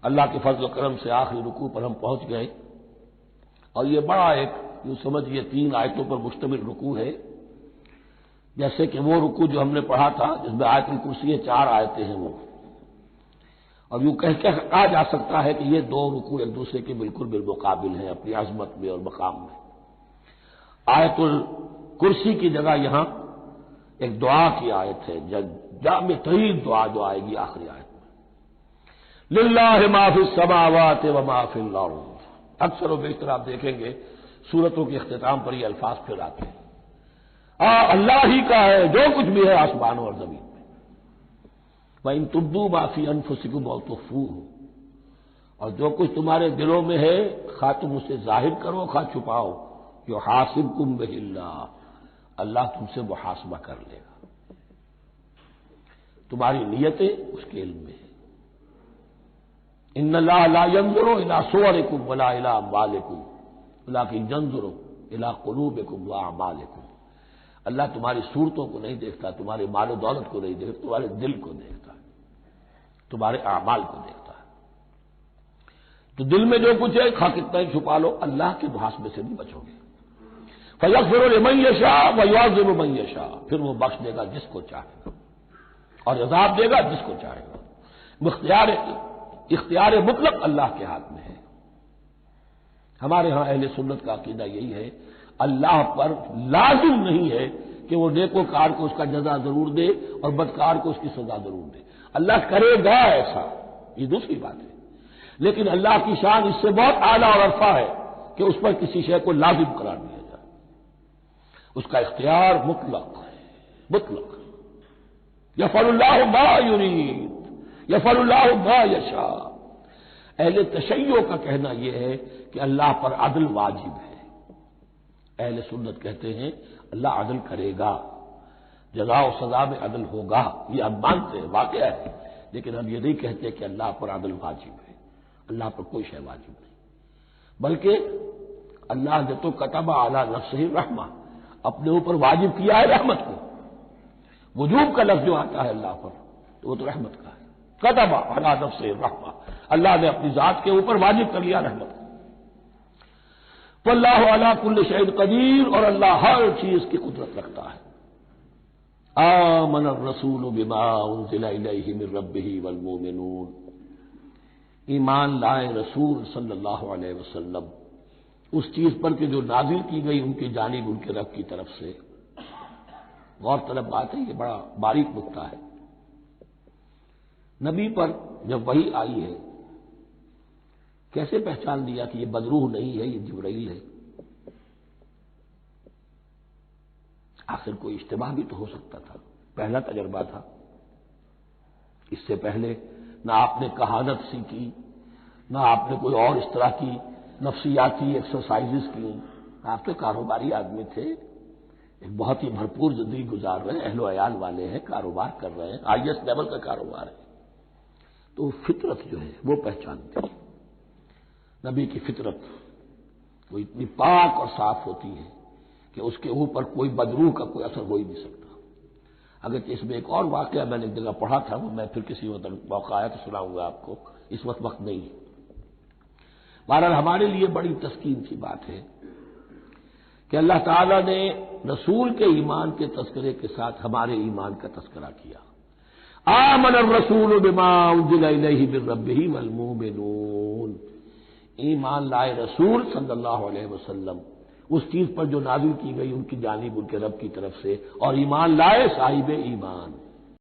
اللہ کے فضل و کرم سے آخری رکوع پر ہم پہنچ گئے، اور یہ بڑا ایک یوں سمجھیے 3 آیتوں پر مشتمل رکوع ہے، جیسے کہ وہ رکوع جو ہم نے پڑھا تھا جس میں آیت الکرسی 4 آیتیں ہیں وہ، اور یوں کہا جا سکتا ہے کہ یہ 2 رکوع ایک دوسرے کے بالکل بالمقابل ہیں اپنی عظمت میں اور مقام میں۔ آیت الکرسی کی جگہ یہاں ایک دعا کی آیت ہے، جامع ترین دعا جو آئے گی آخری آیت میں، للہ ما فی السماوات و ما فی الارض۔ اکثر و بیشتر آپ دیکھیں گے سورتوں کے اختتام پر یہ الفاظ پھر آتے ہیں، اللہ ہی کا ہے جو کچھ بھی ہے آسمانوں اور زمین میں۔ وَإِن تُبْدُوا مَا فِي أَنفُسِكُمْ أَوْ تُخْفُوهُ، اور جو کچھ تمہارے دلوں میں ہے خواہ تم اسے ظاہر کرو خواہ چھپاؤ، یحاسبکم بہ اللہ، اللہ تم سے محاسبہ کر لے گا، تمہاری نیتیں اس کے علم میں ہیں۔ ان اللہ لا ينظر الى صورکم ولا الى اموالکم ولکن ينظر الى قلوبکم واعمالکم، اللہ تمہاری صورتوں کو نہیں دیکھتا، تمہارے مال و دولت کو نہیں دیکھتا، تمہارے دل کو دیکھتا ہے، تمہارے اعمال کو دیکھتا ہے۔ تو دل میں جو کچھ ہے خواہ کتنا ہی چھپا لو، اللہ کے محاسبے سے نہیں بچو گے۔ فَيَغْفِرُ لِمَن يَشَاءُ وَيُعَذِّبُ مَن يَشَاءُ، پھر وہ بخش دے گا جس کو چاہے گا اور عذاب دے گا جس کو چاہے گا۔ اختیار مطلق اللہ کے ہاتھ میں ہے۔ ہمارے ہاں اہل سنت کا عقیدہ یہی ہے، اللہ پر لازم نہیں ہے کہ وہ نیکوکار کو اس کا جزا ضرور دے اور بدکار کو اس کی سزا ضرور دے، اللہ کرے گا ایسا، یہ دوسری بات ہے، لیکن اللہ کی شان اس سے بہت اعلیٰ اور عرفہ ہے کہ اس پر کسی شے کو لازم قرار دیا جائے، اس کا اختیار مطلق ہے، مطلق۔ یفعل اللہ ما یرید، یفعل اللہ ما یشاء۔ اہل تشیع کا کہنا یہ ہے کہ اللہ پر عدل واجب ہے، اہل سنت کہتے ہیں اللہ عدل کرے گا، جزا و سزا میں عدل ہوگا، یہ ہم مانتے ہیں، واقعہ ہے، لیکن ہم یہ نہیں کہتے کہ اللہ پر عدل واجب ہے، اللہ پر کوئی شے واجب نہیں، بلکہ اللہ نے تو کتب علی نفسہ الرحمہ، اپنے اوپر واجب کیا ہے رحمت کو۔ وجوب کا لفظ جو آتا ہے اللہ پر تو وہ تو رحمت کا ہے، کتب علی نفسہ الرحمہ، اللہ نے اپنی ذات کے اوپر واجب کر لیا رحمت کو۔ واللہ علی کل شیء قدیر، اور اللہ ہر چیز کی قدرت رکھتا ہے۔ آمن الرسول بما انزل الیہ من ربہ والمؤمنون، ایمان لائے رسول صلی اللہ علیہ وسلم اس چیز پر کہ جو نازل کی گئی ان کی جانب ان کے رب کی طرف سے۔ غور طلب بات ہے، یہ بڑا باریک نکتہ ہے۔ نبی پر جب وحی آئی ہے کیسے پہچان دیا کہ یہ بدروح نہیں ہے، یہ جبرائیل ہے؟ آخر کوئی اشتباہ بھی تو ہو سکتا تھا، پہلا تجربہ تھا، اس سے پہلے نہ آپ نے کہانت سیکھی، نہ آپ نے کوئی اور اس طرح کی نفسیاتی ایکسرسائزز کی، آپ تو کاروباری آدمی تھے، ایک بہت ہی بھرپور زندگی گزار رہے ہیں، اہل و عیال والے ہیں، کاروبار کر رہے ہیں، ہائیسٹ لیول کا کاروبار ہے، تو فطرت جو ہے وہ پہچانتی ہے، نبی کی فطرت وہ اتنی پاک اور صاف ہوتی ہے کہ اس کے اوپر کوئی بدروح کا کوئی اثر ہو ہی نہیں سکتا۔ اگرچہ اس میں ایک اور واقعہ میں نے ایک جگہ پڑھا تھا، وہ میں پھر کسی وقت موقع آیا تو سناؤں گا آپ کو، اس وقت نہیں ہے۔ بہرحال ہمارے لیے بڑی تسکین کی بات ہے کہ اللہ تعالیٰ نے رسول کے ایمان کے تذکرے کے ساتھ ہمارے ایمان کا تذکرہ کیا۔ آمن الرسول بما انزل الیہ من ربہ والمؤمنون، ایمان لائے رسول صلی اللہ علیہ وسلم اس چیز پر جو نازل کی گئی ان کی جانب ان کے رب کی طرف سے، اور ایمان لائے صاحب ایمان۔